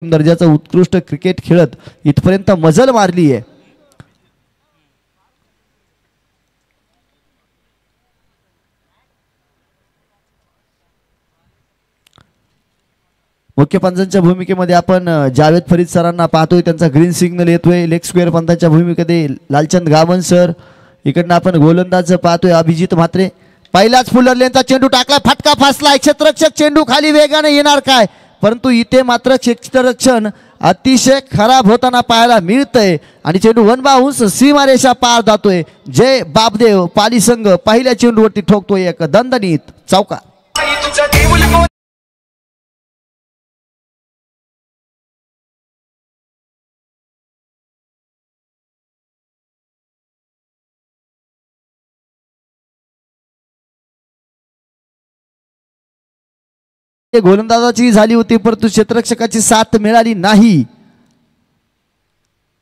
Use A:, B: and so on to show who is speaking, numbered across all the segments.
A: दर्जाचा उत्कृष्ट क्रिकेट खेळत इथपर्यंत मजल मारली आहे। मुख्य पंचांच्या भूमिकेमध्ये आपण जावेद फरीद सरांना पाहतोय, त्यांचा ग्रीन सिग्नल येतोय। लेग स्क्वेअर पंचांच्या भूमिकेमध्ये लालचंद गावन सर, इकडनं आपण गोलंदाज पाहतोय अभिजित म्हात्रे। पहिलाच फुलर लेनचा चेंडू टाकला, फटका फासला, क्षेत्ररक्षक चेंडू खाली वेगाने येणार काय, परंतु इथे मात्र क्षेत्ररक्षण अतिशय खराब होताना पाहायला मिळतंय आणि चेंडू वन बाउंस सीमारेषा पार जातोय। जय बापदेव पाली संघ पहिल्या चेंडूवरती ठोकतोय एक दणदणीत चौकार। गोलंदाजाची झाली होती परंतु क्षेत्ररक्षकाची साथ मिळाली नाही।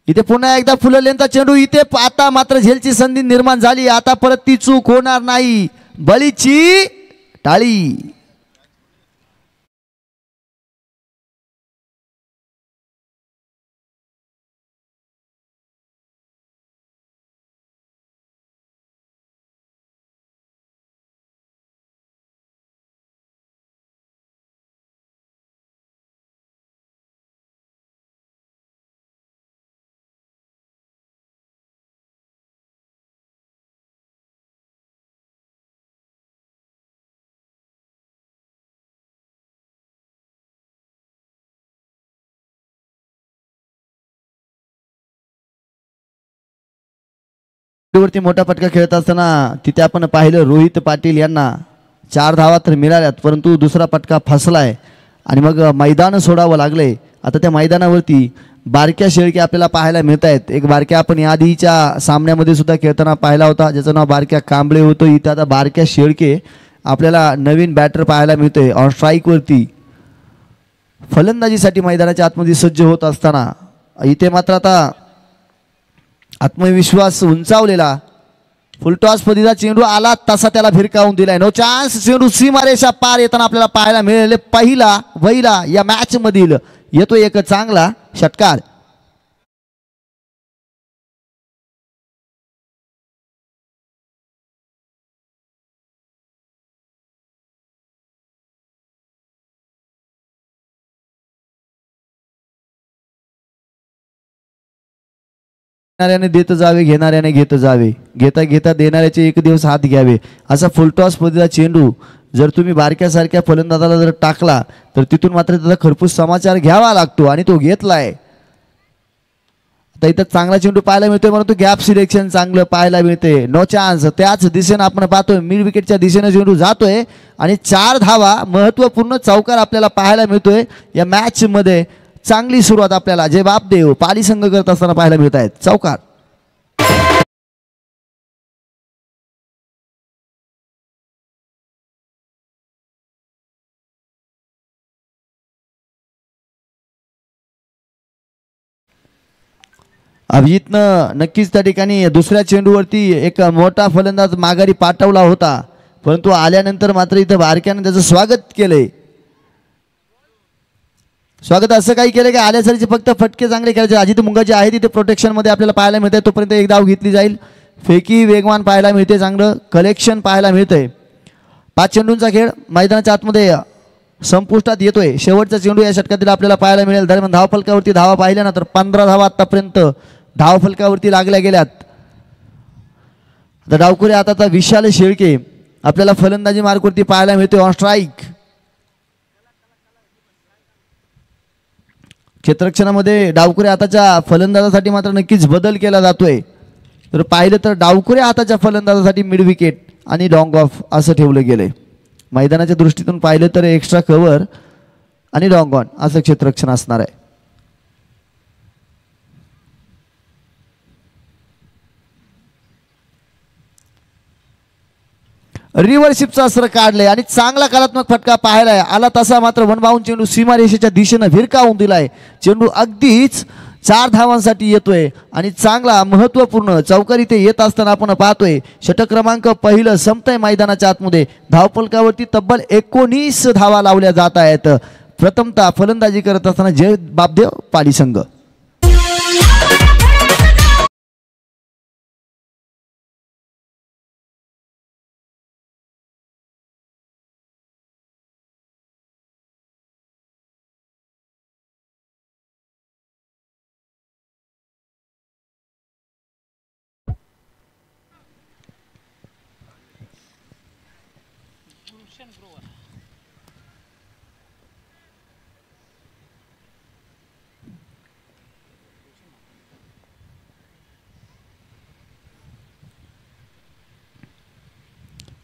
A: इथे पुन्हा एकदा फुलर लेनचा चेंडू, इथे आता मात्र झेलची संधी निर्माण झाली, आता परत ती चूक होणार नाही, बळीची टाळी। वरती मोठा फटका खेळत असताना तिथे आपण पाहिलं रोहित पाटील यांना 4 धावा तर मिळाल्यात, परंतु दुसरा फटका फसलाय आणि मग मैदान सोडावं लागलंय। आता त्या मैदानावरती बारक्या शेळके आपल्याला पाहायला मिळत आहेत। एक बारक्या आपण याआधीच्या सामन्यामध्ये सुद्धा खेळताना पाहिला होता, ज्याचं नाव बारक्या कांबळे होतं। इथं आता बारक्या शेळके आपल्याला नवीन बॅटर पाहायला मिळतोय। ऑन स्ट्राईक वरती फलंदाजीसाठी मैदानाच्या आतमध्ये सज्ज होत असताना इथे मात्र आता आत्मविश्वास उंचावलेला फुलटॉस पद्धतीचा चेंडू आला तसा त्याला भिरकावून दिलाय। नो चान्स, चेंडू सीमारेषा पार येताना आपल्याला पाहायला मिळाले पहिला या मॅच मधील येतो एक चांगला षटकार। घेणाऱ्याने देत जावे, घेणाऱ्याने घेत जावे, घेता घेता देणाऱ्याचे एक दिवस हात घ्यावे, असा फुलटॉस पद्धतीचा चेंडू जर तुम्ही बारक्यासारख्या फलंदाजाला जर टाकला तर तिथून मात्र त्याचा खरपूस समाचार घ्यावा लागतो आणि तो घेतलाय। आता इथं चांगला चेंडू पाहायला मिळतोय, परंतु गॅप सिलेक्शन चांगलं पाहायला मिळते। नो चान्स, त्याच दिशेने आपण पाहतोय मिड विकेटच्या दिशेने चेंडू जातोय आणि 4 धावा महत्वपूर्ण चौकार आपल्याला पाहायला मिळतोय। या मॅच मध्ये चांगली सुरुवात आपल्याला जय बापदेव पाली संघ करत असताना पाहायला मिळत आहेत। चौकार। अभिजितनं नक्कीच त्या ठिकाणी दुसऱ्या चेंडूवरती एक मोठा फलंदाज माघारी पाठवला होता, परंतु आल्यानंतर मात्र इथं बारक्याने त्याचं स्वागत केलंय। स्वागत असं काही केलं की आल्यासारखे फक्त फटके चांगले खेळायचे। अजित मुंगा जे आहे तिथे प्रोटेक्शन मध्ये आपल्याला पाहायला मिळते, तोपर्यंत एक धाव घेतली जाईल। फेकी वेगवान पाहायला मिळते, चांगलं कलेक्शन पाहायला मिळतंय। 5 चेंडूंचा खेळ मैदानाच्या आतमध्ये संपुष्टात येतोय। शेवटचा चेंडू या षटकातील आपल्याला पाहायला मिळेल। दरम्यान धावफलकावरती धावा पाहिल्या ना तर 15 धावा आतापर्यंत धावफलकावरती लागल्या गेल्यात। आता डावखुरे आता विशाल शेळके आपल्याला फलंदाजी मार्कवरती पाहायला मिळतोय ऑन स्ट्राईक। क्षेत्ररक्षणामध्ये डावखुरे हाताच्या फलंदाजासाठी मात्र नक्कीच बदल केला जातोय। तर पाहिलं तर डावखुरे हाताच्या फलंदाजासाठी मिड विकेट आणि लॉंग ऑफ असं ठेवलं गेलंय। मैदानाच्या दृष्टीतून पाहिलं तर एक्स्ट्रा कव्हर आणि लॉंग ऑन असं क्षेत्ररक्षण असणार आहे। रिव्हर्शिपचा असर काढलाय आणि चांगला कलात्मक फटका पाहायला आला, तसा मात्र वन बाउंड चेंडू सीमारेषेच्या दिशेने भिरकावून दिलाय। चेंडू अगदीच 4 धावांसाठी येतोय आणि चांगला महत्वपूर्ण चौकार इथे येत असताना आपण पाहतोय षटक क्रमांक पहिलं संपतंय मैदानाच्या आतमध्ये। धावफलकावरती तब्बल 19 धावा लावल्या जात आहेत। प्रथमतः फलंदाजी करत असताना जय बापदेव पाली संघ.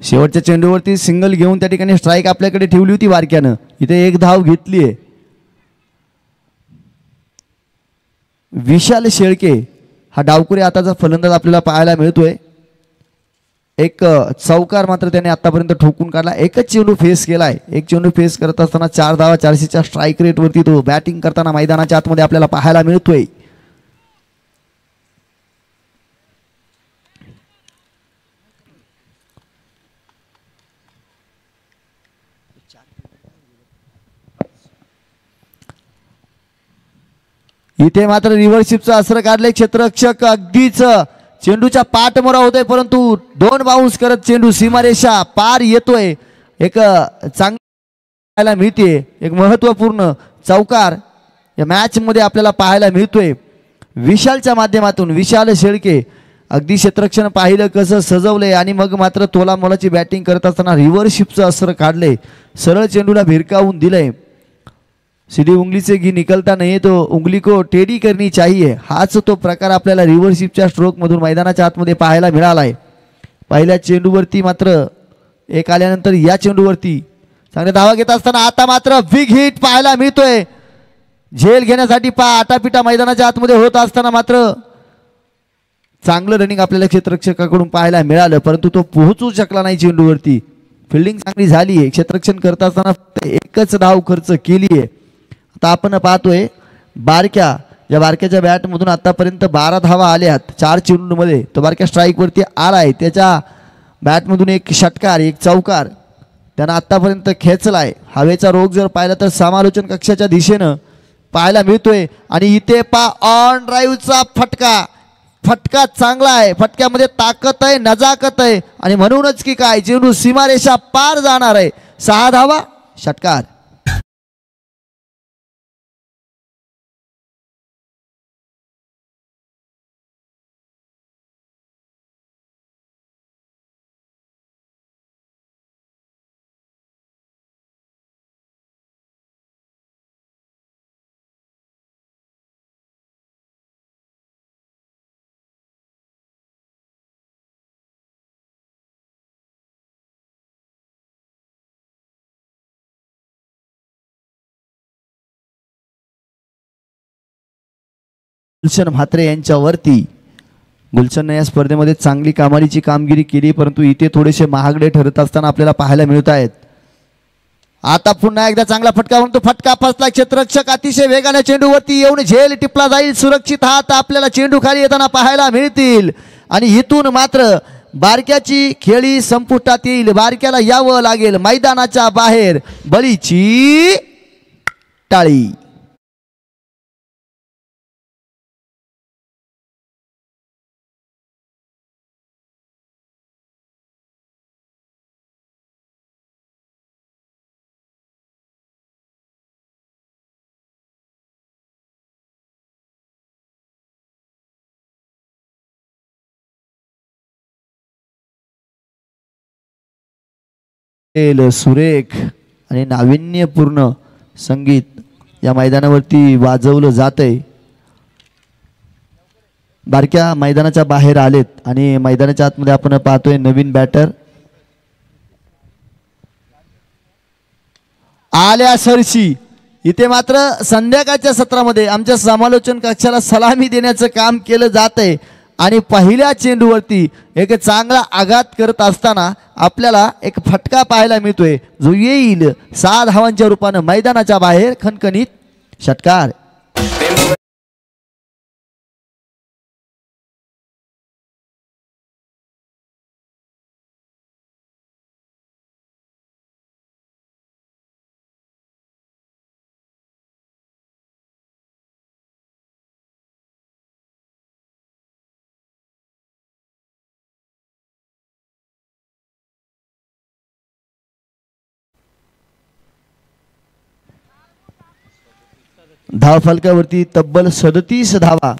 A: शेवटच्या चेंडूवरती सिंगल घेऊन त्या ठिकाणी स्ट्राईक आपल्याकडे ठेवली होती बारक्यानं. इथे एक धाव घेतली आहे. विशाल शेळके हा डावकुरे आताचा फलंदाज आपल्याला पाहायला मिळतोय. एक चौकार मात्र त्याने आतापर्यंत ठोकून काढला. एकच चेंडू फेस केलाय. एक चेंडू फेस करत असताना 4 धावा 400च्या स्ट्राईक रेटवरती तो बॅटिंग करताना मैदानाच्या आतमध्ये आपल्याला पाहायला मिळतोय. इथे मात्र रिव्हर्शिपचं असर काढले क्षेत्ररक्षक. अगदीच चेंडूच्या पाठमोरा होतोय परंतु 2 बाउन्स करत चेंडू सीमारेषा पार येतोय. एक चांगला मिळते. एक महत्वपूर्ण चौकार या मॅच मध्ये आपल्याला पाहायला मिळतोय. विशालच्या माध्यमातून विशाल शेळके अगदी क्षेत्ररक्षण पाहिलं कसं सजवलंय आणि मग मात्र तोला मोलाची बॅटिंग करत असताना रिव्हर्शिपचं असर काढले. सरळ चेंडूला भिरकावून दिलंय. सीधी उंगली से घी निकलता नहीं तो उंगली को टेढ़ी करनी चाहिए. हाच तो प्रकार आपल्याला रिव्हर्शिपच्या स्ट्रोक मधून मैदानाच्या आतमध्ये पाहायला मिळालाय. पहिल्या चेंडूवरती मात्र एक आल्यानंतर या चेंडूवरती चांगल्या धावा घेत असताना आता मात्र बिग हिट पाहायला मिळतोय. झेल घेण्यासाठी आटापिटा मैदानाच्या आतमध्ये होत असताना मात्र चांगलं रनिंग आपल्याला क्षेत्ररक्षकाकडून पाहायला मिळालं परंतु तो पोहोचू शकला नाही चेंडूवरती. फिल्डिंग चांगली झाली आहे. क्षेत्ररक्षण करत असताना एकच धाव खर्च केली आहे. आता आपण पाहतोय बारक्या या बारक्याच्या बॅटमधून आतापर्यंत 12 धावा आल्यात 4 चेंडूमध्ये. तो बारक्या स्ट्राईकवरती आलाय. त्याच्या बॅटमधून एक षटकार एक चौकार त्यानं आतापर्यंत खेचलाय. हवेचा रोग जर पाहिला तर समालोचन कक्षाच्या दिशेनं पाहायला मिळतोय. आणि इथे ऑन ड्राईव्हचा फटका चांगला आहे. फटक्यामध्ये ताकद आहे नजाकत आहे आणि म्हणूनच की काय चेंडू सीमारेषा पार जाणार आहे. 6 धावा षटकार. गुलशन म्हात्रे यांच्यावरती. गुलशनने या स्पर्धेमध्ये चांगली कामालीची कामगिरी केली परंतु इथे थोडेसे महागडे ठरत असताना आपल्याला पाहायला मिळत आहेत. आता पुन्हा एकदा चांगला फटका म्हणतो. फटका फसला. क्षेत्ररक्षक अतिशय वेगाने चेंडूवरती येऊन झेल टिपला जाईल. सुरक्षित हात आपल्याला चेंडू खाली येताना पाहायला मिळतील आणि इथून मात्र बारक्याची खेळी संपुष्टात येईल. बारक्याला यावं लागेल मैदानाच्या बाहेर. बळीची टाळी. सुरेख आणि नाविन्यपूर्ण संगीत या मैदानावरती वाजवलं जातंय. बारक्या मैदानाच्या बाहेर आलेत आणि मैदानाच्या आतमध्ये आपण पाहतोय नवीन बॅटर आल्या सरशी. इथे मात्र संध्याकाळच्या सत्रामध्ये आमच्या समालोचन कक्षाला सलामी देण्याचं काम केलं जातंय आणि पहिल्या चेंडूवरती एक चांगला आघात करत असताना आपल्याला एक फटका पाहायला मिळतोय जो येईल 6 धावांच्या रूपाने मैदानाच्या बाहेर. खणखणीत षटकार. धावफलकावरती तब्बल 37 धावा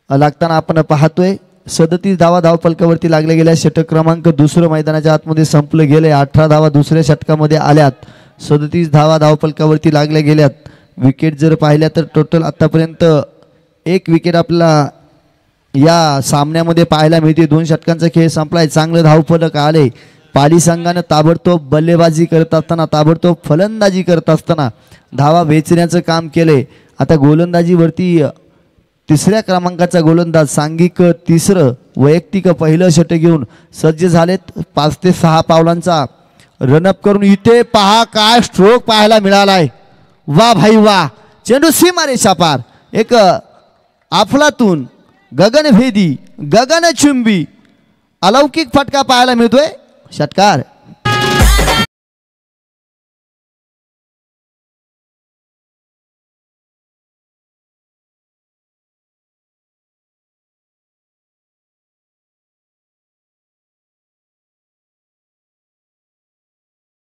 A: लागताना आपण पाहतोय. 37 धावा धावफलकावरती लागल्या गेल्या. षटक क्रमांक दुसरं मैदानाच्या आतमध्ये संपलं गेले. 18 धावा दुसऱ्या षटकामध्ये आल्यात. 37 धावा धावफलकावरती लागल्या गेल्यात. विकेट जर पाहिल्या तर टोटल आतापर्यंत एक विकेट आपल्याला या सामन्यामध्ये पाहायला मिळते. 2 षटकांचा खेळ संपलाय. चांगलं धावफलक आले. पाली संघानं ताबडतोब बल्लेबाजी करत असताना, ताबडतोब फलंदाजी करत असताना धावा वेचण्याचं काम केले. आता गोलंदाजीवरती तिसऱ्या क्रमांकाचा गोलंदाज सांघिक तिसरं वैयक्तिक पहिलं षटक घेऊन सज्ज झालेत. 5 ते 6 पावलांचा रनअप करून इथे पहा काय स्ट्रोक पाहायला मिळालाय. वा भाई वा. चेंडू सीमारेषा पार. एक अफलातून गगनभेदी गगनचुंबी अलौकिक फटका पाहायला मिळतोय. षटकार.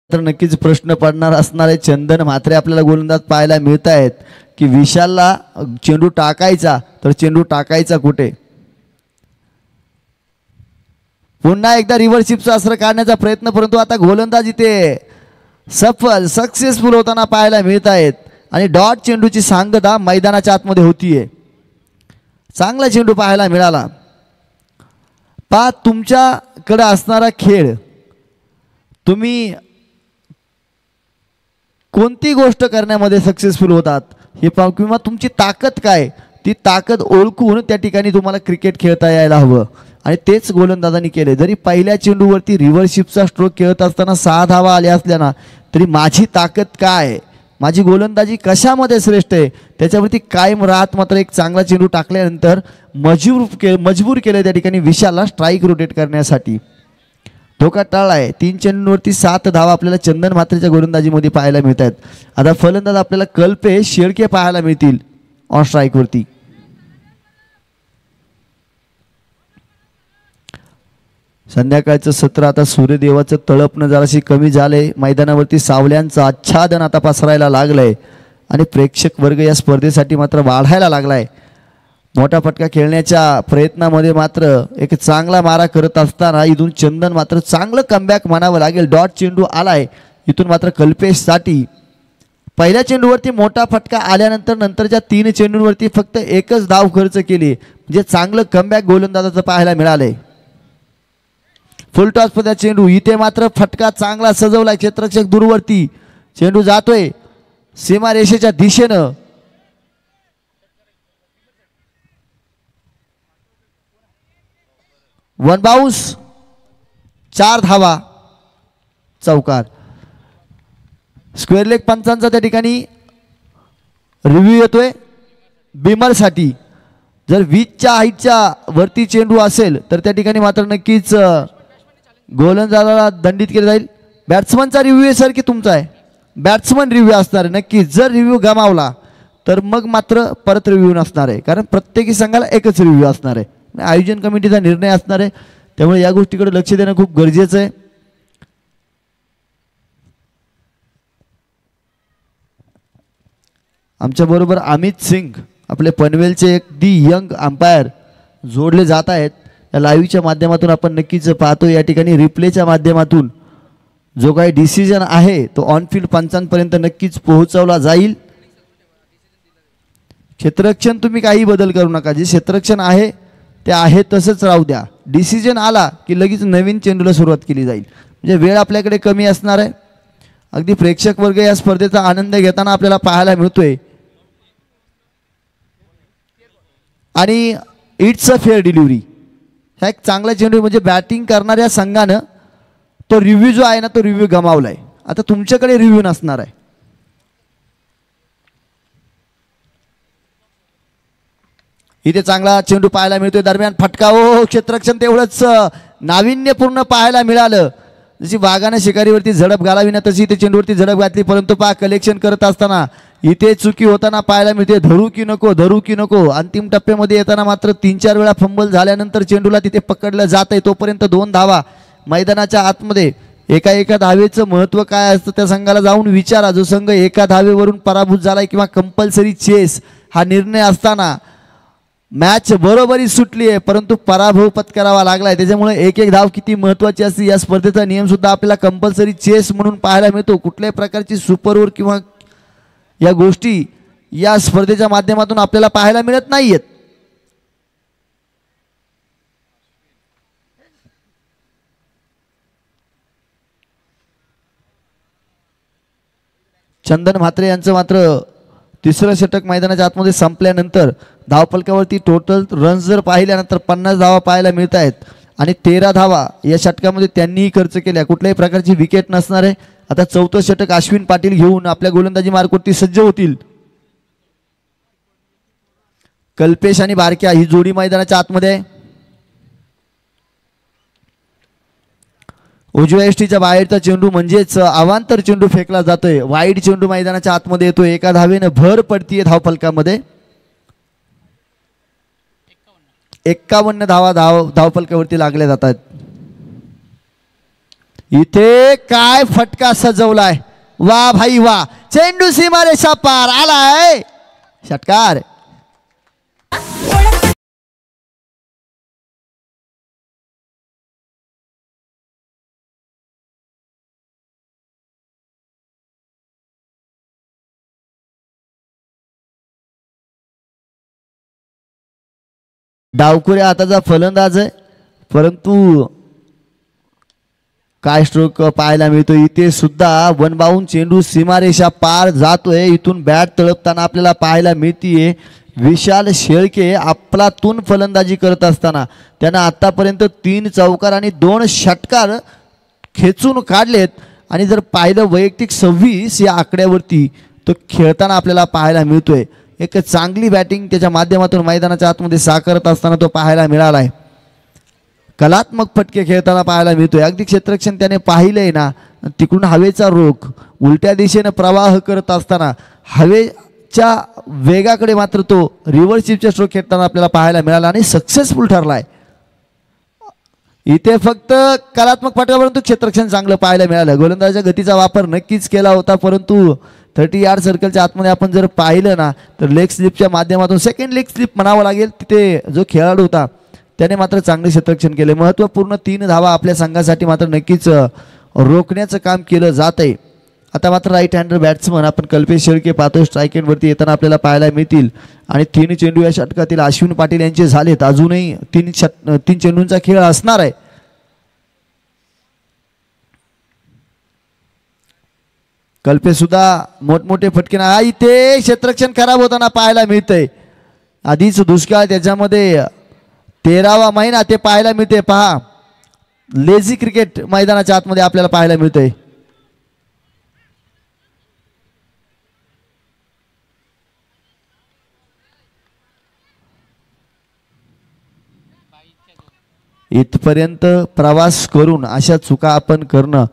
A: तर नक्कीच प्रश्न पडणार असणारे चंदन म्हात्रे आपल्याला गोलंदाज पाहायला मिळत आहेत की विशालला चेंडू टाकायचा तर चेंडू टाकायचा कुठे. पुन्हा एकदा रिव्हर्सिपचा अस्त्र काढण्याचा प्रयत्न, परंतु आता गोलंदाज इथे सफल सक्सेसफुल होताना पाहायला मिळत आहेत. आणि डॉट चेंडूची सांगता मैदानाच्या आतमध्ये होतीये. चांगला चेंडू पाहायला मिळाला. पा तुमच्याकडे असणारा खेळ, तुम्ही कोणती गोष्ट करण्यामध्ये सक्सेसफुल होतात हे पाहू, किंवा तुमची ताकद काय, ती ताकद ओळखून त्या ठिकाणी तुम्हाला क्रिकेट खेळता यायला हवं. आणि तेच गोलंदाजांनी केले. जरी पहिल्या चेंडूवरती रिव्हर्सिपचा स्ट्रोक खेळत असताना 6 धावा आल्या असल्या ना, तरी माझी ताकद काय, माझी गोलंदाजी कशामध्ये श्रेष्ठ आहे त्याच्यावरती कायम राहत मात्र एक चांगला चेंडू टाकल्यानंतर मजबूर केले त्या ठिकाणी विशालला स्ट्राईक रोटेट करण्यासाठी. धोका टाळलाय. 3 चेंडूंवरती 7 धावा आपल्याला चंदन म्हात्रेच्या गोलंदाजीमध्ये पाहायला मिळत आहेत. आता फलंदाज आपल्याला कल्पेश शेळके पाहायला मिळतील ऑन स्ट्राईकवरती. संध्याकाळचं सत्र आता सूर्यदेवाचं तळपणं जराशी कमी झालंय. मैदानावरती सावल्यांचं आच्छादन आता पसरायला लागलंय आणि प्रेक्षक वर्ग या स्पर्धेसाठी मात्र वाढायला लागलाय. मोठा फटका खेळण्याच्या प्रयत्नामध्ये मात्र एक चांगला मारा करत असताना इथून चंदन मात्र चांगलं कमबॅक म्हणावं लागेल. डॉट चेंडू आलाय इथून मात्र कल्पेशसाठी. पहिल्या चेंडूवरती मोठा फटका आल्यानंतर नंतरच्या 3 चेंडूंवरती फक्त एकच धाव खर्च केली, म्हणजे चांगलं कमबॅक गोलंदाजाचं पाहायला मिळालंय. फुल टॉस पदा चेंडू, इथे मात्र फटका चांगला सजवलाय. क्षेत्ररक्षक दूरवरती चेंडू जातोय सीमारेषेच्या दिशेनं. वन बाउन्स, 4 धावा, चौकार. स्क्वेअर लेग पंचांचा त्या ठिकाणी रिव्ह्यू येतोय बिमरसाठी. जर 20च्या हाईटच्या वरती चेंडू असेल तर त्या ठिकाणी मात्र नक्कीच गोलंदाजाला दंडित केलं जाईल. बॅट्समनचा रिव्ह्यू आहे सर की तुमचा आहे? बॅट्समन रिव्ह्यू असणार आहे. नक्कीच जर रिव्ह्यू गमावला तर मग मात्र परत रिव्ह्यू नसणार आहे, कारण प्रत्येकी संघाला एकच रिव्ह्यू असणार आहे. आयोजन कमिटीचा निर्णय असणार आहे, त्यामुळे या गोष्टीकडे लक्ष देणं खूप गरजेचं आहे. आमच्या बरोबर अमित सिंग आपले पनवेलचे अगदी यंग अंपायर जोडले जात आहेत. या लाईव्हच्या माध्यमातून आपण नक्कीच पाहतो. या ठिकाणी रिप्लेच्या माध्यमातून जो काही डिसिजन आहे तो ऑनफील्ड पंचांपर्यंत नक्कीच पोहोचवला जाईल. क्षेत्ररक्षण तुम्ही काही बदल करू नका, जे क्षेत्ररक्षण आहे ते आहे तसंच राहू द्या. डिसिजन आला की लगेच नवीन चेंडूला सुरुवात केली जाईल, म्हणजे वेळ आपल्याकडे कमी असणार आहे. अगदी प्रेक्षक वर्ग या स्पर्धेचा आनंद घेताना आपल्याला पाहायला मिळतोय. आणि इट्स अ फेअर डिलिव्हरी, हा एक चांगला चेंडू, म्हणजे बॅटिंग करणाऱ्या संघानं तो रिव्ह्यू जो आहे ना तो रिव्ह्यू गमावलाय. आता तुमच्याकडे रिव्ह्यू नसणार आहे. इथे चांगला चेंडू पाहायला मिळतोय. दरम्यान फटका, ओ क्षेत्ररक्षण तेवढंच नाविन्यपूर्ण पाहायला मिळालं. जशी वाघानं शिकारीवरती झडप घालावी ना तशी इथे चेंडूवरती झडप घातली, परंतु पहा कलेक्शन करत असताना इथे चुकी होताना पाहायला मिळते. धरू की नको, धरू की नको. अंतिम टप्प्यामध्ये येताना मात्र 3-4 वेळा फंबल झाल्यानंतर चेंडूला तिथे पकडलं जात आहे. तोपर्यंत 2 धावा मैदानाच्या आतमध्ये एका एका धावेचं महत्त्व काय असतं त्या संघाला जाऊन विचारा. जो संघ एका धावेवरून पराभूत झालाय किंवा कंपल्सरी चेस हा निर्णय असताना मॅच बरोबरी सुटली आहे परंतु पराभव पत्करावा लागलाय, त्याच्यामुळे एक एक धाव किती महत्त्वाची असते. या स्पर्धेचा नियम सुद्धा आपल्याला कंपल्सरी चेस म्हणून पाहायला मिळतो. कुठल्याही प्रकारची सुपर ओव्हर किंवा या गोष्टी या स्पर्धेच्या माध्यमातून आपल्याला पाहायला मिळत नाहीयेत. चंदन म्हात्रे यांचं मात्र तिसरं षटक मैदानाच्या आतमध्ये संपल्यानंतर धावफलकावरती टोटल रन्स जर पाहिल्यानंतर 50 धावा पाहायला मिळत आहेत आणि 13 धावा या षटकामध्ये त्यांनीही खर्च केल्या. कुठल्याही प्रकारची विकेट नसणार आहे. आता चौथं षटक अश्विन पाटील घेऊन आपल्या गोलंदाजी मार्कवरती सज्ज होतील. कल्पेश आणि बारक्या ही जोडी मैदानाच्या आतमध्ये आहे. उजव्या एष्टीच्या बाहेरचा चेंडू म्हणजेच अवांतर चेंडू फेकला जातोय. वाईड चेंडू मैदानाच्या आतमध्ये येतोय. एका धावेनं भर पडतीये धावफलकामध्ये. 51 धावा धावफलकावरती लागल्या जातात. इथे काय फटका सजवलाय, वा भाई वा. चेंडू सीमारेषा पार आलाय. षटकार. डावखुऱ्या हाताचा फलंदाज आहे परंतु काय स्ट्रोक पाहायला मिळतो. इथे सुद्धा वनबाऊन चेंडू सीमारेषा पार जातोय. इथून बॅट तळपताना आपल्याला पाहायला मिळतीये. विशाल शेळके आपलातून फलंदाजी करत असताना त्यानं आतापर्यंत 3 चौकार आणि 2 षटकार खेचून काढलेत आणि जर पाहिलं वैयक्तिक 26 या आकड्यावरती तो खेळताना आपल्याला पाहायला मिळतोय. एक चांगली बॅटिंग त्याच्या माध्यमातून मैदानाच्या आतमध्ये साकारत असताना तो पाहायला मिळालाय. कलात्मक फटके खेळताना पाहायला मिळतोय. अगदी क्षेत्ररक्षण त्याने पाहिलंय ना. तिकडून हवेचा रोख उलट्या दिशेने प्रवाह करत असताना हवेच्या वेगाकडे मात्र तो रिव्हर्स स्वीपच्या स्ट्रोक खेळताना आपल्याला पाहायला मिळाला आणि सक्सेसफुल ठरलाय. इथे फक्त कलात्मक फटका परंतु क्षेत्ररक्षण चांगलं पाहायला मिळालं. गोलंदाजाच्या गतीचा वापर नक्कीच केला होता परंतु 30 यार्ड सर्कलच्या आतमध्ये आपण जर पाहिलं ना तर लेग स्लिपच्या माध्यमातून सेकंड लेग स्लिप म्हणावं लागेल. तिथे जो खेळाडू होता त्याने मात्र चांगले क्षेत्ररक्षण केले. महत्त्वपूर्ण 3 धावा आपल्या संघासाठी मात्र नक्कीच रोखण्याचं काम केलं जात आहे. आता मात्र राईट हँडर बॅट्समन आपण कल्पेश शेळके पाहतो स्ट्राईक एंडवरती येताना आपल्याला पाहायला मिळतील आणि 3 चेंडू या षटकातील अश्विन पाटील यांचे झालेत. अजूनही 3 चेंडूंचा खेळ असणार आहे. कल्पेश सुद्धा मोठमोठे फटके ना. इथे क्षेत्ररक्षण खराब होताना पाहायला मिळतंय. आधीच दुष्काळ त्याच्यामध्ये 13वा महिना ते पाहायला मिळते. पहा लेझी क्रिकेट मैदानाच्या आतमध्ये आपल्याला पाहायला मिळतंय. इथपर्यंत प्रवास करून अशा चुका आपण करणं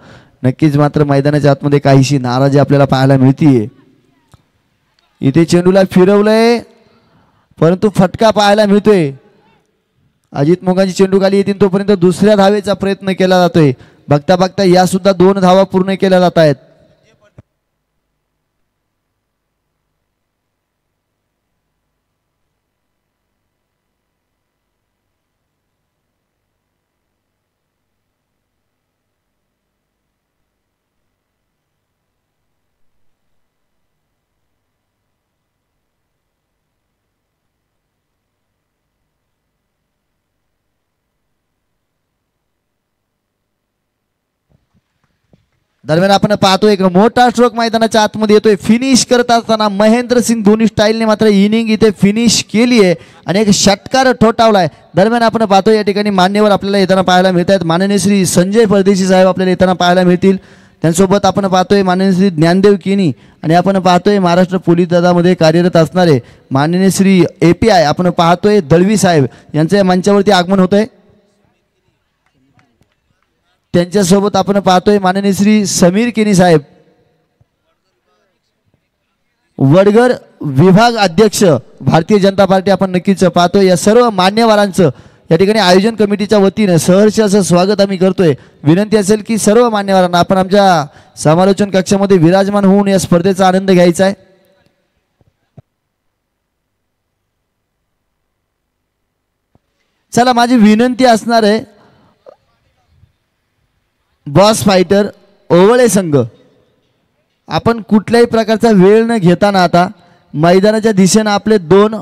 A: नक्कीच मात्र मैदानाच्या आतमध्ये काहीशी नाराजी आपल्याला पाहायला मिळतीये. इथे चेंडूला फिरवलंय परंतु फटका पाहायला मिळतोय. अजित मोगांची चेंडू खाली येतील तोपर्यंत दुसऱ्या धावेचा प्रयत्न केला जातोय. बघता बघता या सुद्धा 2 धावा पूर्ण केल्या जात आहेत. दरम्यान आपण पाहतो एक मोठा स्ट्रोक मैदानाच्या आतमध्ये येतोय. फिनिश करत असताना महेंद्र सिंग धोनी स्टाईलने मात्र इनिंग इथे फिनिश केली आहे आणि एक षटकार ठोठावलाय. दरम्यान आपण पाहतो या ठिकाणी मान्यवर आपल्याला येताना पाहायला मिळत आहेत. माननीय श्री संजय परदेशी साहेब आपल्याला येताना पाहायला मिळतील. त्यांच्यासोबत आपण पाहतोय माननीय श्री ज्ञानदेव किनी आणि आपण पाहतोय महाराष्ट्र पोलीस दलामध्ये कार्यरत असणारे माननीय श्री API आपण पाहतोय दळवी साहेब यांच्या मंचावरती आगमन होतंय. त्यांच्यासोबत आपण पाहतोय माननीय श्री समीर केनी साहेब वडगर विभाग अध्यक्ष भारतीय जनता पार्टी आपण नक्कीच पाहतोय. या सर्व मान्यवरांचं या ठिकाणी आयोजन कमिटीच्या वतीने सहर्ष असं स्वागत आम्ही करतोय। विनंती असेल की सर्व मान्यवरांना आपण आमच्या समालोचन कक्षामध्ये विराजमान होऊन या स्पर्धेचा आनंद घ्यायचा आहे। चला माझी विनंती असणार आहे, बॉस फायटर ओवळे संघ आपण कुठल्याही प्रकारचा वेळ न घेताना आता मैदानाच्या दिशेने आपले दोन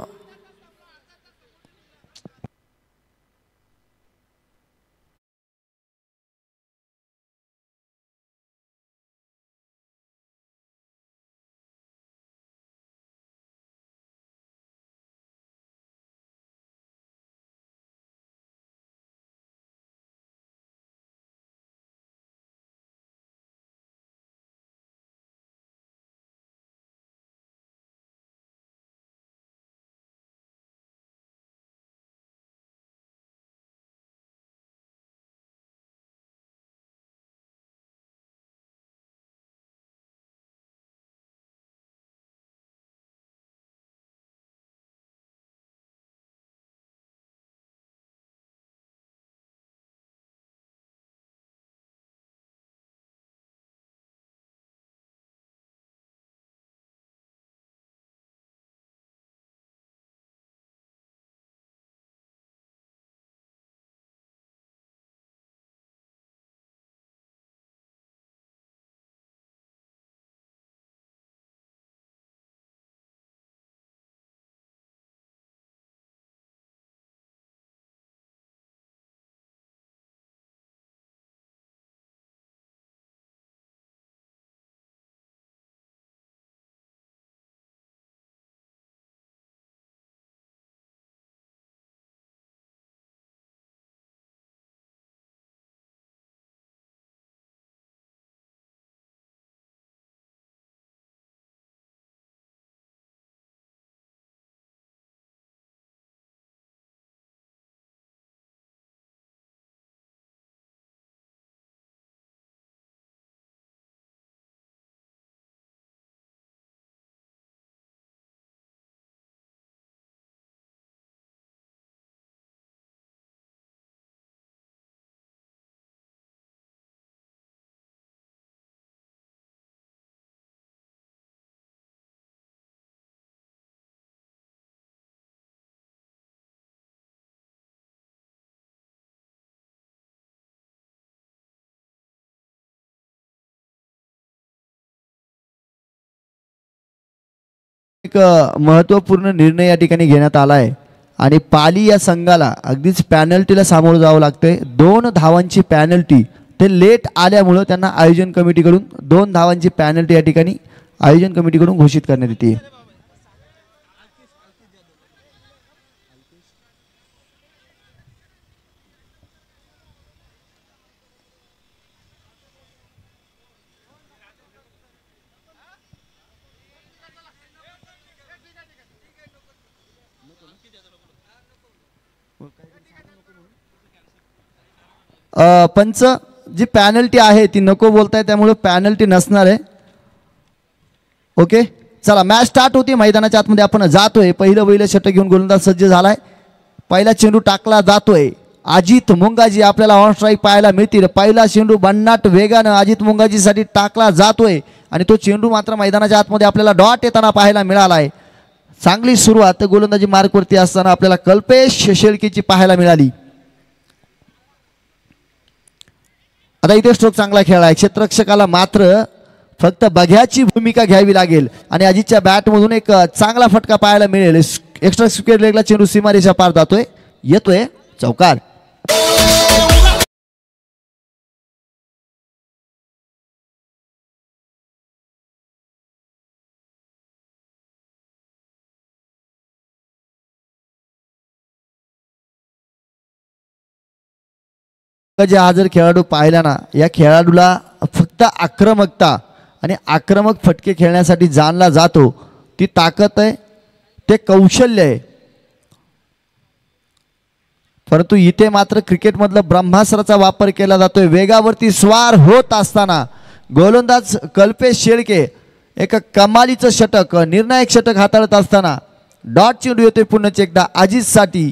A: एक महत्त्वपूर्ण निर्णय या ठिकाणी घेण्यात आला आहे आणि पाली या संघाला अगदीच पॅनल्टीला सामोरं जावं लागतंय। 2 धावांची पॅनल्टी, ते लेट आल्यामुळं त्यांना आयोजन कमिटीकडून 2 धावांची पॅनल्टी या ठिकाणी आयोजन कमिटीकडून घोषित करण्यात येते। पंच जी पॅनल्टी आहे ती नको बोलताय, त्यामुळे पॅनल्टी नसणार आहे। ओके चला मॅच स्टार्ट होती। मैदानाच्या आतमध्ये आपण जातोय। पहिलं षटक घेऊन गोलंदाज सज्ज झालाय। पहिला चेंडू टाकला जातोय। अजित मुंगाजी आपल्याला ऑन स्ट्राईक पाहायला मिळतील। पहिला चेंडू भन्नाट वेगानं अजित मुंगाजीसाठी टाकला जातोय आणि तो चेंडू मात्र मैदानाच्या आतमध्ये आपल्याला डॉट येताना पाहायला मिळालाय। चांगली सुरुवात गोलंदाजी मार्कवरती असताना आपल्याला कल्पेश शेळकेची पाहायला मिळाली। आता इथे स्ट्रोक चांगला खेळला आहे। क्षेत्ररक्षकाला मात्र फक्त बघ्याची भूमिका घ्यावी लागेल आणि अजितच्या बॅटमधून एक चांगला फटका पाहायला मिळेल। एक्स्ट्रा स्क्वेअर लेगला चेंडू सीमारेषा पार जातोय, येतोय चौकार। जे हा जर खेळाडू पाहिला ना, या खेळाडूला फक्त आक्रमकता आणि आक्रमक फटके खेळण्यासाठी जाणला जातो। ती ताकद आहे, ते कौशल्य आहे। परंतु इथे मात्र क्रिकेटमधलं ब्रह्मास्त्राचा वापर केला जातोय। वेगावरती स्वार होत असताना गोलंदाज कल्पेश शेळके एक कमालीचं षटक, निर्णायक षटक हाताळत असताना डॉट चेंडू येतोय पुन्हा एकदा अजितसाठी।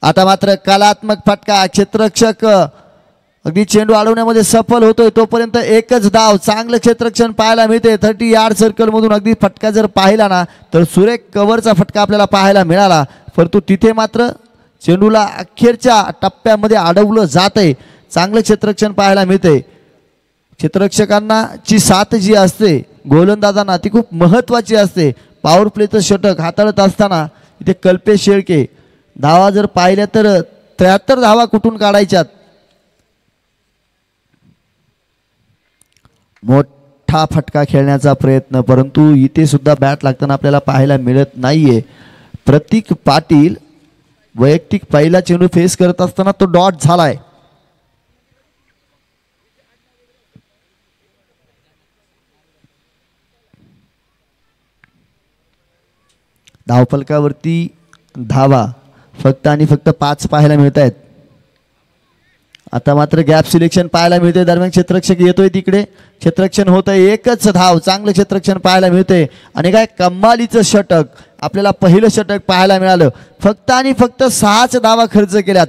A: आता मात्र कलात्मक फटका, क्षेत्ररक्षक अगदी चेंडू अडवण्यामध्ये सफल होतोय, तोपर्यंत एकच धाव. चांगलं क्षेत्ररक्षण पाहायला मिळते 30 यार्ड सर्कल मधून. अगदी फटका जर पाहिला ना तर सुरेख कव्हरचा फटका आपल्याला पाहायला मिळाला, परंतु तिथे मात्र चेंडूला अखेरच्या टप्प्यामध्ये अडवलं जात आहे. चांगलं क्षेत्ररक्षण पाहायला मिळते. क्षेत्ररक्षकांना ची साथ जी असते गोलंदाजांना ती खूप महत्त्वाची असते. पॉवर प्लेचं षटक हाताळत असताना इथे कल्पेश शेळके धावा जर पाहिल्या तर 73 धावा कुठून काढायच्यात. मोठा फटका खेळण्याचा प्रयत्न, परंतु इथे सुद्धा बॅट लागताना आपल्याला पाहायला मिळत नाहीये. प्रतीक पाटील वैयक्तिक पहिला चेंडू फेस करत असताना तो डॉट झालाय. धावफलकावरती धावा फक्त आणि फक्त 5 पाहायला मिळत आहेत. आता मात्र गॅप सिलेक्शन पाहायला मिळते. दरम्यान क्षेत्ररक्षक येतोय तिकडे, क्षेत्ररक्षण होत आहे. एकच धाव, चांगलं क्षेत्ररक्षण पाहायला मिळते. आणि काय कमालीचं षटक, आपल्याला पहिलं षटक पाहायला मिळालं. फक्त आणि फक्त 6च धावा खर्च केल्यात.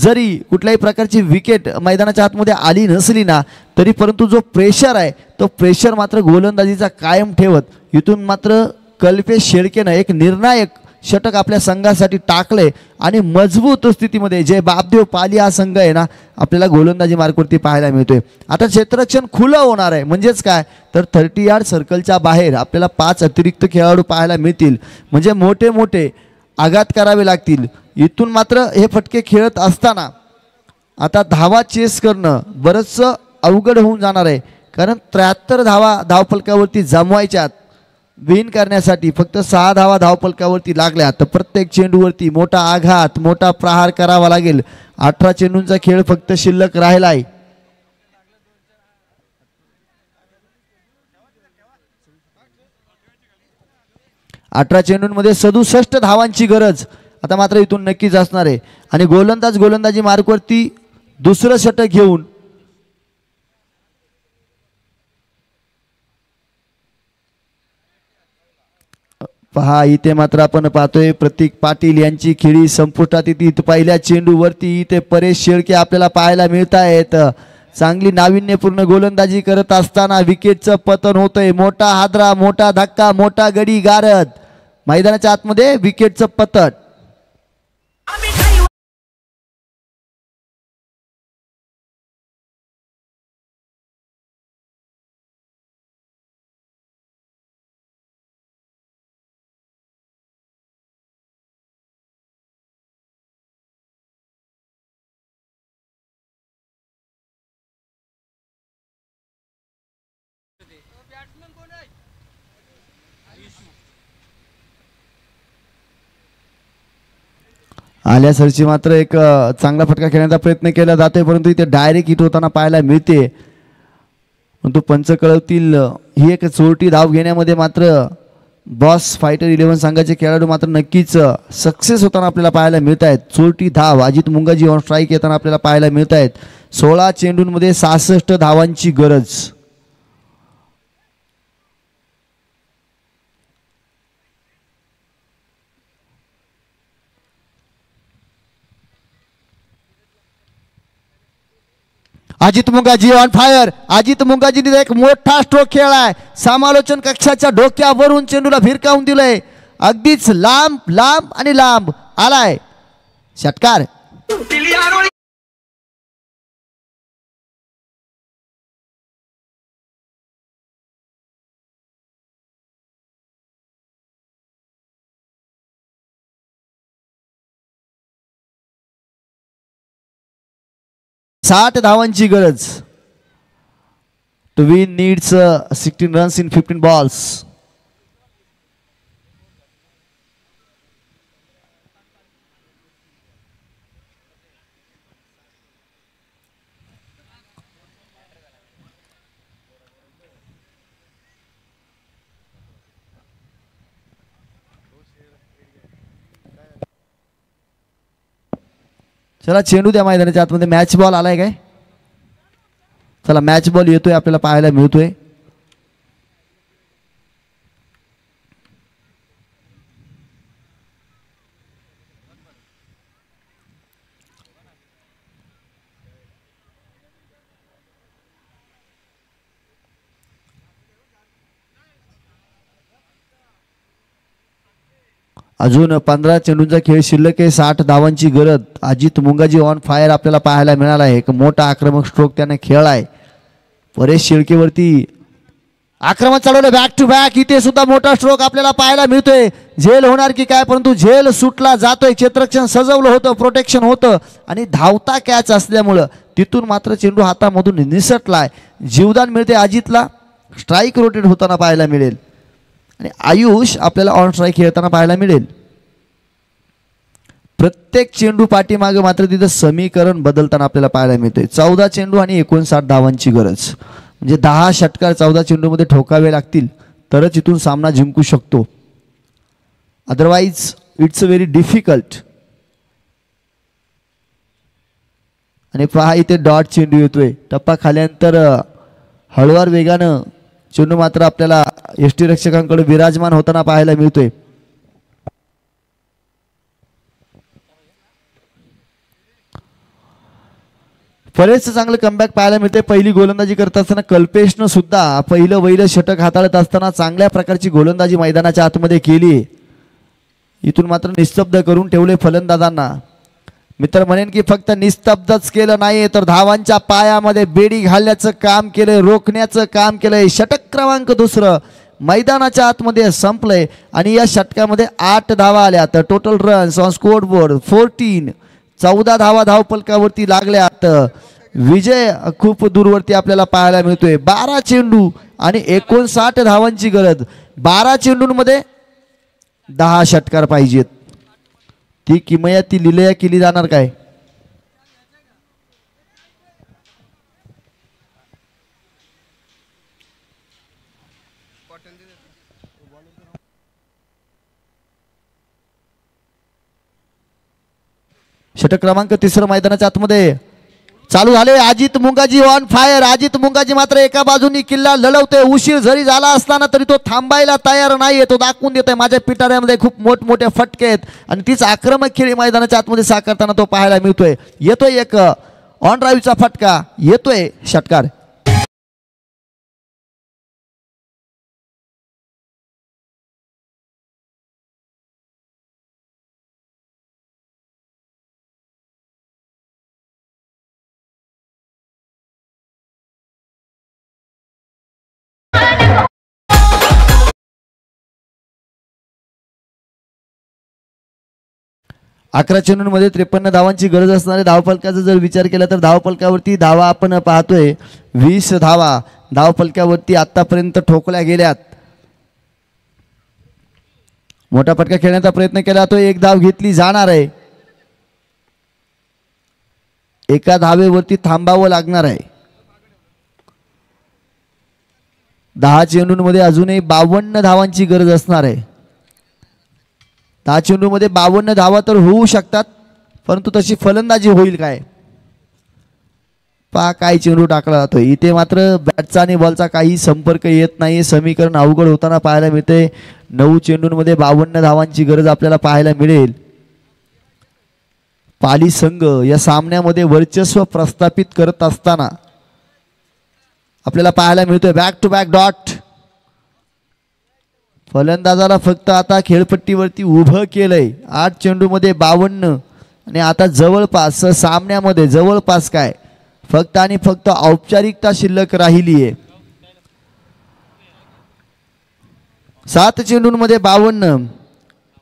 A: जरी कुठल्याही प्रकारची विकेट मैदानाच्या आतमध्ये आली नसली ना तरी परंतु जो प्रेशर आहे तो प्रेशर मात्र गोलंदाजीचा कायम ठेवत इथून मात्र कल्पेश शेळकेनं एक निर्णायक षटक आपल्या संघासाठी टाकले आणि मजबूत स्थितीमध्ये जे बापदेव पाली हा संघ आहे ना आपल्याला गोलंदाजी मार्कवरती पाहायला मिळतोय. आता क्षेत्ररक्षण खुलं होणार आहे, म्हणजेच काय तर 30 यार्ड सर्कलच्या बाहेर आपल्याला 5 अतिरिक्त खेळाडू पाहायला मिळतील. म्हणजे मोठे मोठे आघात करावे लागतील. इथून मात्र हे फटके खेळत असताना आता धावा चेस करणं बरंचसं अवघड होऊन जाणार आहे, कारण 73 धावा धावफलकावरती जमवायच्यात. विन करण्यासाठी फक्त 6 धावा धावफलकावरती लागल्या तर प्रत्येक चेंडूवरती मोठा आघात, मोठा प्रहार करावा लागेल. 18 चेंडूंचा खेळ फक्त शिल्लक राहिलाय. अठरा चेंडूंमध्ये 67 धावांची गरज आता मात्र इथून नक्कीच असणार आहे. आणि गोलंदाजी मार्कवरती दुसरं षटक घेऊन पहा इथे मात्र आपण पाहतोय प्रतीक पाटील यांची खेळी संपुष्टात येते. पहिल्या चेंडूवरती इथे परेश शेळके आपल्याला पाहायला मिळत आहेत. चांगली नाविन्यपूर्ण गोलंदाजी करत असताना विकेटचं पतन होतंय. मोठा हादरा, मोठा धक्का, मोठा गडी गारद, मैदानाच्या आतमध्ये विकेटचं पतन. आल्या सरची मात्र एक चांगला फटका खेळण्याचा प्रयत्न केला जातोय, परंतु इथे डायरेक्ट हिट होताना पाहायला मिळते. परंतु पंच कळवतील ही एक चोरटी धाव घेण्यामध्ये मात्र बॉस फायटर 11 संघाचे खेळाडू मात्र नक्कीच सक्सेस होताना आपल्याला पाहायला मिळत आहेत. चोरटी धाव अजित मुंगाजी ऑन स्ट्राईक येताना आपल्याला पाहायला मिळत आहेत. 16 चेंडूंमध्ये 66 धावांची गरज. Ajit Mungaji on fire. अजित मुंगाजीने एक मोठा स्ट्रोक खेळलाय. समालोचन कक्षाच्या डोक्यावरून चेंडूला भिरकावून दिलंय. अगदीच लांब लांब आणि लांब आलाय षटकार. साठ धावांची गरज. To win needs 16 runs in 15 balls. चला चेंडू द्या मैदानाच्या आतमध्ये. मॅच बॉल आलाय काय? चला मॅच बॉल येतोय आपल्याला पाहायला मिळतोय. अजून 15 चेंडूंचा खेळ शिल्लक आहे. 60 धावांची गरज. अजित मुंगाजी ऑन फायर आपल्याला पाहायला मिळाला आहे. एक मोठा आक्रमक स्ट्रोक त्याने खेळलाय. परेश शेळकेवरती आक्रमण चालवलं बॅक टू बॅक. इथे सुद्धा मोठा स्ट्रोक आपल्याला पाहायला मिळतोय. झेल होणार की काय, परंतु झेल सुटला जातोय. क्षेत्ररक्षण सजवलं होतं, प्रोटेक्शन होतं आणि धावता कॅच असल्यामुळं तिथून मात्र चेंडू हातामधून निसटलाय. जीवदान मिळते अजितला. स्ट्राईक रोटेट होताना पाहायला मिळेल आणि आयुष आपल्याला ऑन स्ट्राईक खेळताना पाहायला मिळेल. प्रत्येक चेंडू पाठीमागे मात्र तिथं समीकरण बदलताना आपल्याला पाहायला मिळते. 14 चेंडू आणि 59 धावांची गरज. म्हणजे 10 षटकार 14 चेंडूमध्ये ठोकावे लागतील तरच इथून सामना जिंकू शकतो. Otherwise it's very difficult. आणि पहा इथे डॉट चेंडू येतोय. टप्पा खाल्यानंतर हळूवार वेगानं चेंडू मात्र आपल्याला यष्टीरक्षकांकडे विराजमान होताना पाहायला मिळतोय. बरेच चांगलं कमबॅक पाहायला मिळते. पहिली गोलंदाजी करत असताना कल्पेशनं सुद्धा पहिलं षटक हाताळत असताना चांगल्या प्रकारची गोलंदाजी मैदानाच्या आतमध्ये केली. इथून मात्र निस्तब्ध करून ठेवले फलंदाजांना. मित्र म्हणेन की फक्त निस्तब्धच केलं नाही तर धावांच्या पायामध्ये बेडी घालण्याचं काम केलंय, रोखण्याचं काम केलंय. षटक क्रमांक 2 मैदानाच्या आतमध्ये संपलंय आणि या षटकामध्ये 8 धावा आल्या. तर total runs on score board 14. 14 धावा धावपलकावरती लागल्यात. विजय खूप दूरवरती आपल्याला पाहायला मिळतोय. 12 चेंडू आणि 59 धावांची गरज. 12 चेंडूंमध्ये 10 षटकार पाहिजेत. ती किमया ती लिलया केली जाणार काय? षटक क्रमांक 3 मैदानाच्या आतमध्ये चालू झाले. Ajit Mungaji on fire. अजित मुंगाजी मात्र एका बाजूनी किल्ला लढवतोय. उशीर जरी झाला असताना तरी तो थांबायला तयार नाहीये. तो दाखवून देतोय माझ्या पिटाऱ्यामध्ये खूप मोठमोठे फटके आहेत आणि तीच आक्रमक खेळी मैदानाच्या आतमध्ये साकारताना तो पाहायला मिळतोय. येतोय एक ऑन ड्राईव्हचा फटका, येतोय षटकार. अकरा चेंडूंमध्ये 53 धावांची गरज असणारे धावफलकाचा जर विचार केला तर धावफलकावरती धावा आपण पाहतोय 20 धावा धावफलकावरती आतापर्यंत ठोकल्या गेल्यात. मोठा फटका खेळण्याचा प्रयत्न केला तो एक धाव घेतली जाणार आहे. एका धावेवरती थांबावं लागणार आहे. 10 चेंडूंमध्ये अजूनही 52 धावांची गरज असणार आहे. 10 चेंडूमध्ये 52 धावा तर होऊ शकतात परंतु तशी फलंदाजी होईल काय? पहा काय चेंडू टाकला जातोय. इथे मात्र बॅटचा आणि बॉलचा काही संपर्क येत नाही. समीकरण अवघड होताना पाहायला मिळते. 9 चेंडूंमध्ये 52 धावांची गरज आपल्याला पाहायला मिळेल. पाली संघ या सामन्यामध्ये वर्चस्व प्रस्थापित करत असताना आपल्याला पाहायला मिळतोय. Back to back dot. फलंदाजाला फक्त आता खेळपट्टीवरती उभं केलंय. 8 चेंडूमध्ये 52 आणि आता जवळपास सामन्यामध्ये जवळपास काय फक्त आणि फक्त औपचारिकता शिल्लक राहिली आहे. 7 चेंडूंमध्ये 52.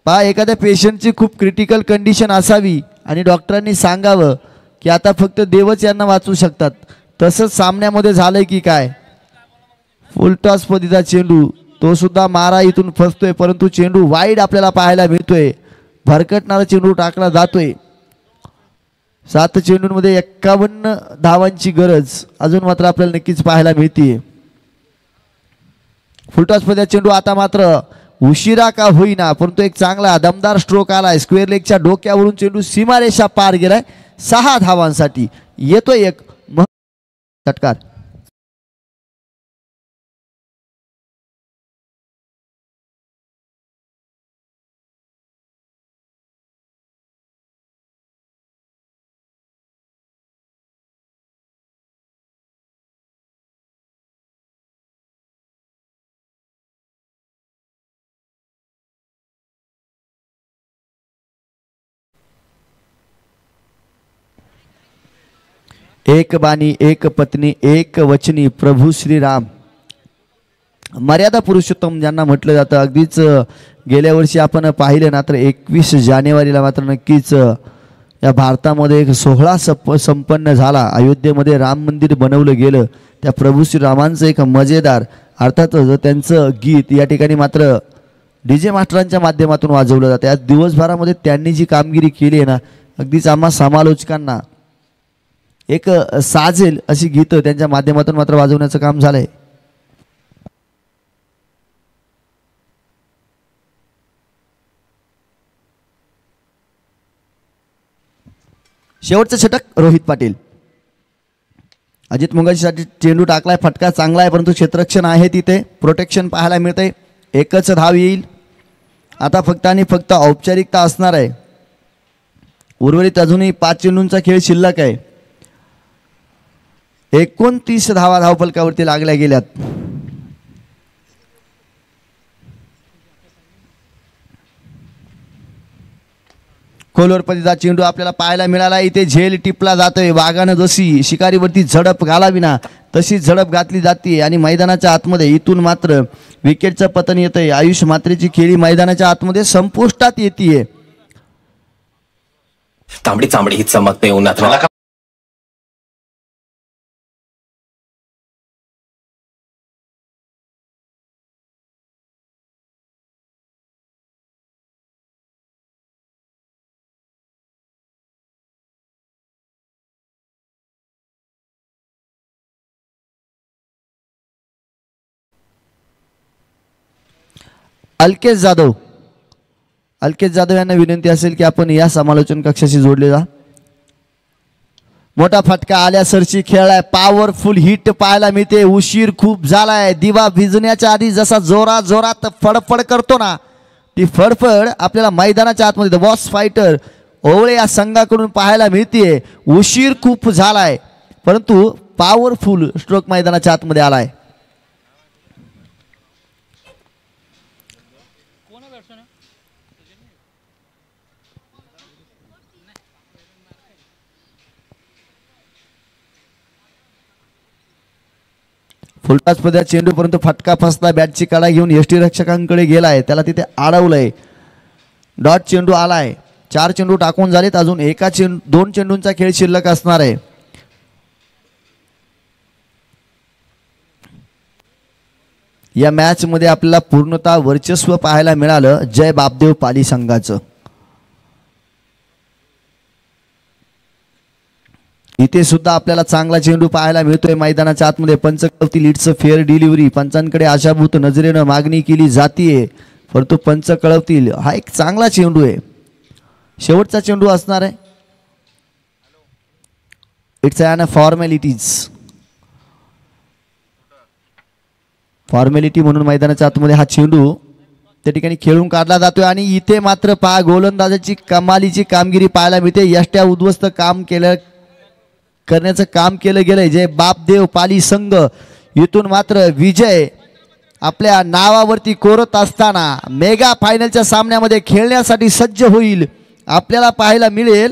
A: पहा एखाद्या पेशंटची खूप क्रिटिकल कंडिशन असावी आणि डॉक्टरांनी सांगावं की आता फक्त देवच यांना वाचू शकतात. तसंच सामन्यामध्ये झालंय की काय? फुल टॉस पद्धतीचा चेंडू तो सुद्धा मारा इथून फसतोय परंतु चेंडू वाईड आपल्याला पाहायला मिळतोय. भरकटणारा चेंडू टाकला जातोय. 7 चेंडूंमध्ये 51 धावांची गरज अजून मात्र आपल्याला नक्कीच पाहायला मिळते. फुलटॉस पद्धतीचा चेंडू आता मात्र उशिरा का होईना परंतु एक चांगला दमदार स्ट्रोक आलाय. स्क्वेअर लेगच्या डोक्यावरून चेंडू सीमारेषा पार गेलाय. 6 धावांसाठी येतोय एक षटकार. एक बाणी एक पत्नी एक वचनी प्रभू श्रीराम मर्यादा पुरुषोत्तम ज्यांना म्हटलं जातं. अगदीच गेल्या वर्षी आपण पाहिलं ना तर 21 जानेवारीला मात्र नक्कीच या भारतामध्ये एक सोहळा संपन्न झाला. अयोध्येमध्ये राम मंदिर बनवलं गेलं. त्या प्रभू श्रीरामांचं एक मजेदार अर्थातच त्यांचं गीत या ठिकाणी मात्र DJ मास्टरांच्या माध्यमातून वाजवलं जातं. या दिवसभरामध्ये त्यांनी जी कामगिरी केली आहे ना अगदीच आम्हा समालोचकांना एक साजेल अशी गीतं त्यांच्या माध्यमातून मात्र वाजवण्याचं काम झालंय. शेवटचं षटक रोहित पाटील. अजित मुंगाजीसाठी चेंडू टाकलाय. फटका चांगला आहे परंतु क्षेत्ररक्षण आहे तिथे प्रोटेक्शन पाहायला मिळते. एकच धाव येईल. आता फक्त आणि फक्त औपचारिकता असणार आहे. उर्वरित अजूनही 5 चेंडूंचा खेळ शिल्लक आहे. 29 धावा धावफलकावरती लागल्या गेल्यात. खोलवर पतीचा चेंडू आपल्याला पाहायला मिळाला. इथे झेल टिपला जातोय. वाघानं जशी शिकारीवरती झडप घालावी ना तशी झडप घातली जाते आणि मैदानाच्या आतमध्ये इथून मात्र विकेटचं पतन येतंय. आयुष मात्रेची खेळी मैदानाच्या आतमध्ये संपुष्टात येते.
B: तांबडी चांबडी ही चमकते उन्हात.
A: अल्केश जाधव यांना विनंती असेल की आपण या समालोचन कक्षाशी जोडले जा. मोठा फटका आल्या सरशी खेळलाय. पॉवरफुल हिट पाहायला मिळते. उशीर खूप झालाय. दिवा भिजण्याच्या आधी जसा जोरात फडफड करतो ना ती फडफड आपल्याला मैदानाच्या आतमध्ये द बॉस फायटर ओवळे या संघाकडून पाहायला मिळते. उशीर खूप झालाय परंतु पॉवरफुल स्ट्रोक मैदानाच्या आतमध्ये आलाय. फुलटॉस मध्ये चेंडू परंतु फटका फसला. बॅटची कडा घेऊन यष्टी रक्षकांकडे गेलाय. त्याला तिथे अडवलंय. डॉट चेंडू आलाय. 4 चेंडू टाकून झालेत. अजून 2 चेंडूंचा खेळ शिल्लक असणार आहे. या मॅच मध्ये आपल्याला पूर्णतः वर्चस्व पाहायला मिळालं जय बापदेव पाली संघाचं. इथे सुद्धा आपल्याला चांगला चेंडू पाहायला मिळतोय मैदानाच्या आतमध्ये. पंच कळवतील इट्स फेअर डिलिव्हरी. पंचांकडे आशाभूत नजरेनं मागणी केली जातीये परंतु पंच कळवतील हा एक चांगला चेंडू आहे. शेवटचा चेंडू असणार आहे. इट्स अन फॉर्मॅलिटी म्हणून मैदानाच्या आतमध्ये हा चेंडू त्या ठिकाणी खेळून काढला जातोय आणि इथे मात्र गोलंदाजाची कमालीची कामगिरी पाहायला मिळते. यष्ट्या उद्ध्वस्त करण्याचं काम केलं गेलंय. जय बापदेव पाली संघ इथून मात्र विजय आपल्या नावावरती कोरत असताना मेगा फायनलच्या सामन्यामध्ये खेळण्यासाठी सज्ज होईल आपल्याला पाहायला मिळेल.